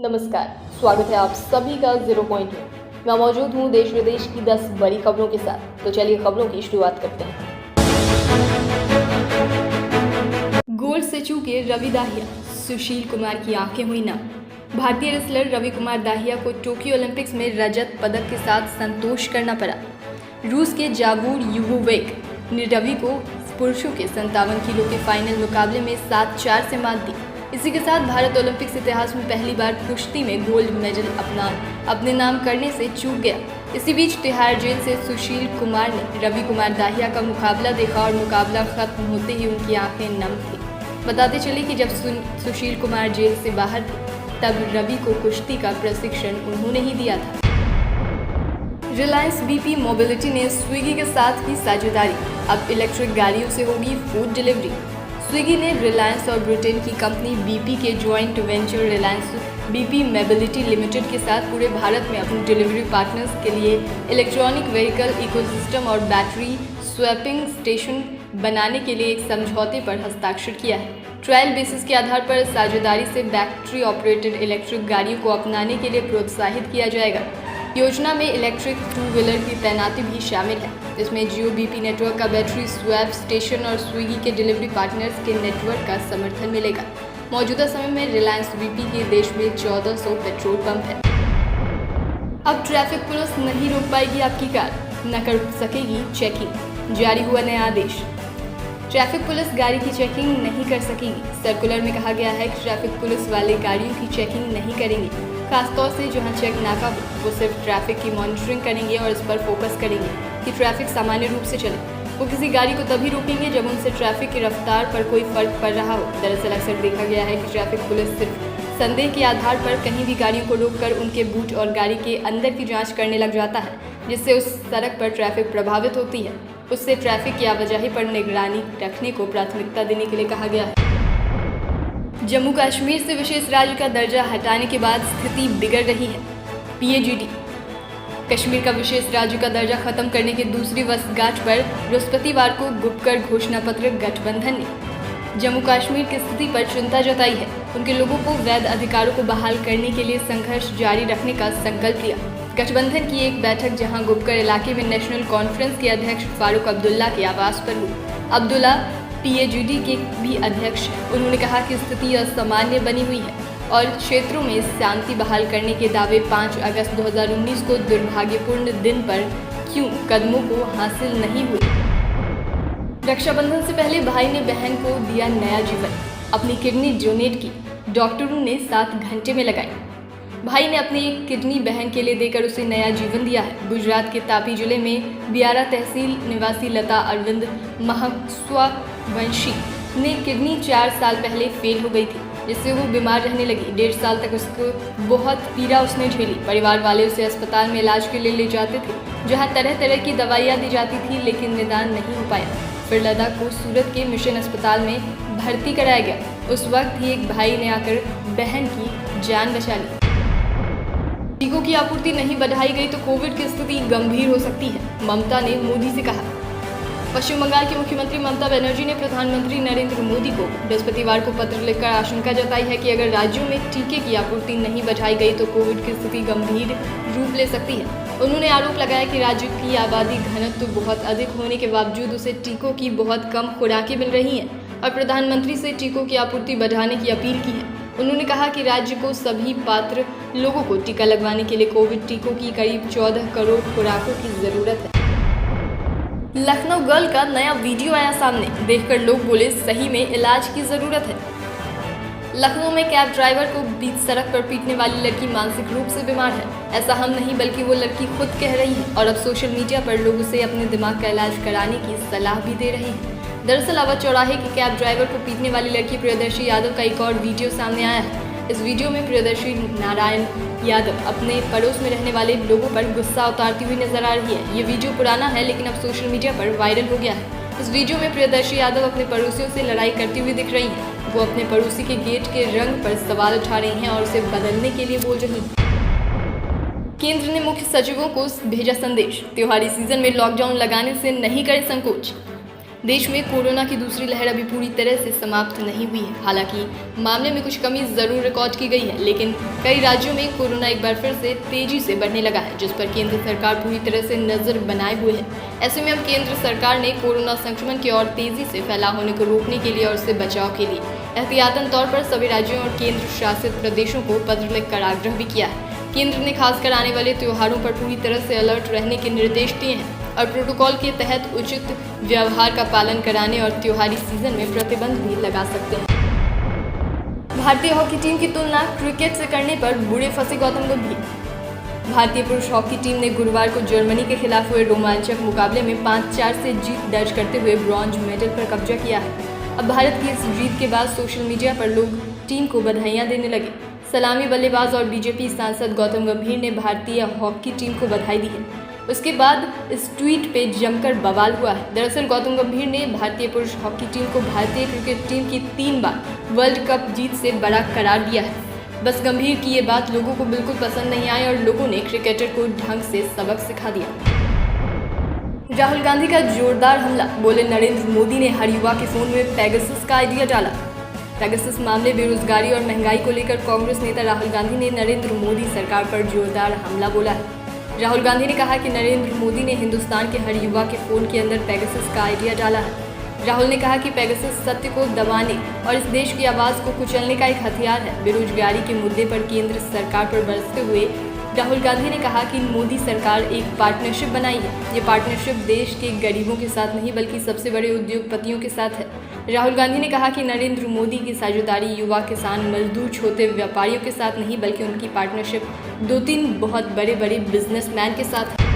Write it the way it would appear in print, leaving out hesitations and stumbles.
नमस्कार, स्वागत है आप सभी का 0 पॉइंट में। मैं मौजूद हूँ देश विदेश की 10 बड़ी खबरों के साथ। तो चलिए खबरों की शुरुआत करते हैं। गोल्ड से चूके रवि दाहिया, सुशील कुमार की आंखें हुई नम। भारतीय रेसलर रवि कुमार दाहिया को टोक्यो ओलंपिक्स में रजत पदक के साथ संतोष करना पड़ा। रूस के जावूर युवोवेक ने रवि को पुरुषों के 57 किलो के फाइनल मुकाबले में 7-4 से मात दी। इसी के साथ भारत ओलंपिक्स इतिहास में पहली बार कुश्ती में गोल्ड मेडल अपने नाम करने से चूक गया। इसी बीच तिहाड़ जेल से सुशील कुमार ने रवि कुमार दाहिया का मुकाबला देखा और मुकाबला खत्म होते ही उनकी आंखें नम थी। बताते चले कि जब सुशील कुमार जेल से बाहर थे तब रवि को कुश्ती का प्रशिक्षण उन्होंने ही दिया था। रिलायंस बीपी मोबिलिटी ने स्विगी के साथ की साझेदारी, अब इलेक्ट्रिक गाड़ियों से होगी फूड डिलीवरी। स्विगी ने रिलायंस और ब्रिटेन की कंपनी बीपी के joint venture Reliance BP mobility limited के साथ पूरे भारत में अपने डिलीवरी पार्टनर्स के लिए इलेक्ट्रॉनिक व्हीकल इकोसिस्टम और बैटरी स्वैपिंग स्टेशन बनाने के लिए एक समझौते पर हस्ताक्षर किया है। ट्रायल बेसिस के आधार पर साझेदारी से बैटरी ऑपरेटेड इलेक्ट्रिक गाड़ियों को अपनाने के लिए प्रोत्साहित किया जाएगा। योजना में इलेक्ट्रिक 2-व्हीलर की तैनाती भी शामिल है। इसमें जियो बीपी नेटवर्क का बैटरी स्वैप स्टेशन और स्विगी के डिलीवरी पार्टनर्स के नेटवर्क का समर्थन मिलेगा। मौजूदा समय में रिलायंस बीपी के देश में 1400 पेट्रोल पंप है। अब ट्रैफिक पुलिस नहीं रोक पाएगी आपकी कार, न कर सकेगी चेकिंग। जारी हुआ नया आदेश। ट्रैफिक पुलिस गाड़ी की चेकिंग नहीं कर सकेगी। सर्कुलर में कहा गया है कि ट्रैफिक पुलिस वाले गाड़ियों की चेकिंग नहीं करेंगे। खासतौर से जहां चेक नाका हो वो सिर्फ ट्रैफिक की मॉनिटरिंग करेंगे और इस पर फोकस करेंगे कि ट्रैफिक सामान्य रूप से चले। वो किसी गाड़ी को तभी रोकेंगे जब उनसे ट्रैफिक की रफ्तार पर कोई फर्क पड़ रहा हो। दरअसल अक्सर देखा गया है कि ट्रैफिक पुलिस सिर्फ संदेह के आधार पर कहीं भी गाड़ियों को रोककर उनके बूट और गाड़ी के अंदर की जाँच करने लग जाता है, जिससे उस सड़क पर ट्रैफिक प्रभावित होती है। उससे ट्रैफिक की आवाजाही पर निगरानी रखने को प्राथमिकता देने के लिए कहा गया है। जम्मू कश्मीर से विशेष राज्य का दर्जा हटाने के बाद स्थिति बिगड़ रही है। पीएजीडी कश्मीर का विशेष राज्य का दर्जा खत्म करने की दूसरी वर्षगांठ पर बृहस्पतिवार को गुपकर घोषणा पत्र गठबंधन ने जम्मू कश्मीर की स्थिति पर चिंता जताई है। उनके लोगों को वैध अधिकारों को बहाल करने के लिए संघर्ष जारी रखने का संकल्प लिया। गठबंधन की एक बैठक जहां गुपकर इलाके में नेशनल कॉन्फ्रेंस के अध्यक्ष फारूक अब्दुल्ला के आवास पर हुई। अब्दुल्ला पीएजीडी के भी अध्यक्ष हैं। उन्होंने कहा कि स्थिति असामान्य बनी हुई है और क्षेत्रों में शांति बहाल करने के दावे 5 अगस्त 2019 को दुर्भाग्यपूर्ण दिन पर क्यों कदमों को हासिल नहीं हुए। रक्षाबंधन से पहले भाई ने बहन को दिया नया जीवन, अपनी किडनी डोनेट की, डॉक्टरों ने 7 घंटे में लगाई। भाई ने अपनी एक किडनी बहन के लिए देकर उसे नया जीवन दिया है। गुजरात के तापी जिले में बियारा तहसील निवासी लता अरविंद महास्वावंशी ने किडनी 4 साल पहले फेल हो गई थी, जिससे वो बीमार रहने लगी। 1.5 साल तक उसको बहुत पीड़ा उसने झेली। परिवार वाले उसे अस्पताल में इलाज के लिए ले जाते थे, जहां तरह तरह की दवाइयाँ दी जाती थी, लेकिन निदान नहीं हो पाया। फिर लता को सूरत के मिशन अस्पताल में भर्ती कराया गया। उस वक्त ही एक भाई ने आकर बहन की जान बचा ली। टीकों की आपूर्ति नहीं बढ़ाई गई तो कोविड की स्थिति गंभीर हो सकती है, ममता ने मोदी से कहा। पश्चिम बंगाल की मुख्यमंत्री ममता बनर्जी ने प्रधानमंत्री नरेंद्र मोदी को बृहस्पतिवार को पत्र लिखकर आशंका जताई है कि अगर राज्यों में टीके की आपूर्ति नहीं बढ़ाई गई तो कोविड की स्थिति गंभीर रूप ले सकती है। उन्होंने आरोप लगाया कि राज्य की आबादी घनत्व बहुत अधिक होने के बावजूद उसे टीकों की बहुत कम खुराकें मिल रही हैं और प्रधानमंत्री से टीकों की आपूर्ति बढ़ाने की अपील की है। उन्होंने कहा कि राज्य को सभी पात्र लोगों को टीका लगवाने के लिए कोविड टीकों की करीब 14 करोड़ खुराकों की जरूरत है। लखनऊ गर्ल का नया वीडियो आया सामने, देखकर लोग बोले सही में इलाज की जरूरत है। लखनऊ में कैब ड्राइवर को बीच सड़क पर पीटने वाली लड़की मानसिक रूप से बीमार है। ऐसा हम नहीं बल्कि वो लड़की खुद कह रही है और अब सोशल मीडिया पर लोग उसे अपने दिमाग का इलाज कराने की सलाह भी दे रहे हैं। दरअसल अवध चौराहे की कैब ड्राइवर को पीटने वाली लड़की प्रियदर्शी यादव का एक और वीडियो सामने आया है। इस वीडियो में प्रियदर्शी नारायण यादव अपने पड़ोस में रहने वाले लोगों पर गुस्सा उतारती हुई नजर आ रही है। ये वीडियो पुराना है लेकिन अब सोशल मीडिया पर वायरल हो गया है। इस वीडियो में प्रियदर्शी यादव अपने पड़ोसियों से लड़ाई करती हुई दिख रही है। वो अपने पड़ोसी के गेट के रंग पर सवाल उठा रही हैं और उसे बदलने के लिए बोल रही हैं। केंद्र ने मुख्य सचिवों को भेजा संदेश, त्योहारी सीजन में लॉकडाउन लगाने से नहीं करे संकोच। देश में कोरोना की दूसरी लहर अभी पूरी तरह से समाप्त नहीं हुई है। हालांकि मामले में कुछ कमी जरूर रिकॉर्ड की गई है, लेकिन कई राज्यों में कोरोना एक बार फिर से तेजी से बढ़ने लगा है, जिस पर केंद्र सरकार पूरी तरह से नजर बनाए हुए है। ऐसे में अब केंद्र सरकार ने कोरोना संक्रमण के और तेजी से फैलाव होने को रोकने के लिए और उससे बचाव के लिए एहतियातन तौर पर सभी राज्यों और केंद्र शासित प्रदेशों को पत्र लिखकर आग्रह भी किया है। केंद्र ने खासकर आने वाले त्योहारों पर पूरी तरह से अलर्ट रहने के निर्देश दिए हैं और प्रोटोकॉल के तहत उचित व्यवहार का पालन कराने और त्योहारी सीजन में प्रतिबंध भी लगा सकते हैं। भारतीय हॉकी टीम की तुलना क्रिकेट से करने पर बुरे फंसे गौतम गंभीर। भारतीय पुरुष हॉकी टीम ने गुरुवार को जर्मनी के खिलाफ हुए रोमांचक मुकाबले में 5-4 से जीत दर्ज करते हुए ब्रॉन्ज मेडल पर कब्जा किया है। अब भारत की इस जीत के बाद सोशल मीडिया पर लोग टीम को बधाइयां देने लगे। सलामी बल्लेबाज और बीजेपी सांसद गौतम गंभीर ने भारतीय हॉकी टीम को बधाई दी है। उसके बाद इस ट्वीट पे जमकर बवाल हुआ है। दरअसल गौतम गंभीर ने भारतीय पुरुष हॉकी टीम को भारतीय क्रिकेट टीम की 3 बार वर्ल्ड कप जीत से बड़ा करार दिया है। बस गंभीर की ये बात लोगों को बिल्कुल पसंद नहीं आई और लोगों ने क्रिकेटर को ढंग से सबक सिखा दिया। राहुल गांधी का जोरदार हमला, बोले नरेंद्र मोदी ने हर युवा के फोन में पेगासस का आइडिया डाला। पेगासस मामले, बेरोजगारी और महंगाई को लेकर कांग्रेस नेता राहुल गांधी ने नरेंद्र मोदी सरकार पर जोरदार हमला बोला है। राहुल गांधी ने कहा कि नरेंद्र मोदी ने हिंदुस्तान के हर युवा के फोन के अंदर पेगासस का आइडिया डाला है। राहुल ने कहा कि पेगासस सत्य को दबाने और इस देश की आवाज़ को कुचलने का एक हथियार है। बेरोजगारी के मुद्दे पर केंद्र सरकार पर बरसते हुए राहुल गांधी ने कहा कि मोदी सरकार एक पार्टनरशिप बनाई है। ये पार्टनरशिप देश के गरीबों के साथ नहीं बल्कि सबसे बड़े उद्योगपतियों के साथ है। राहुल गांधी ने कहा कि नरेंद्र मोदी की साझेदारी युवा, किसान, मजदूर, छोटे व्यापारियों के साथ नहीं बल्कि उनकी पार्टनरशिप 2-3 बहुत बड़े बिजनेसमैन के साथ है।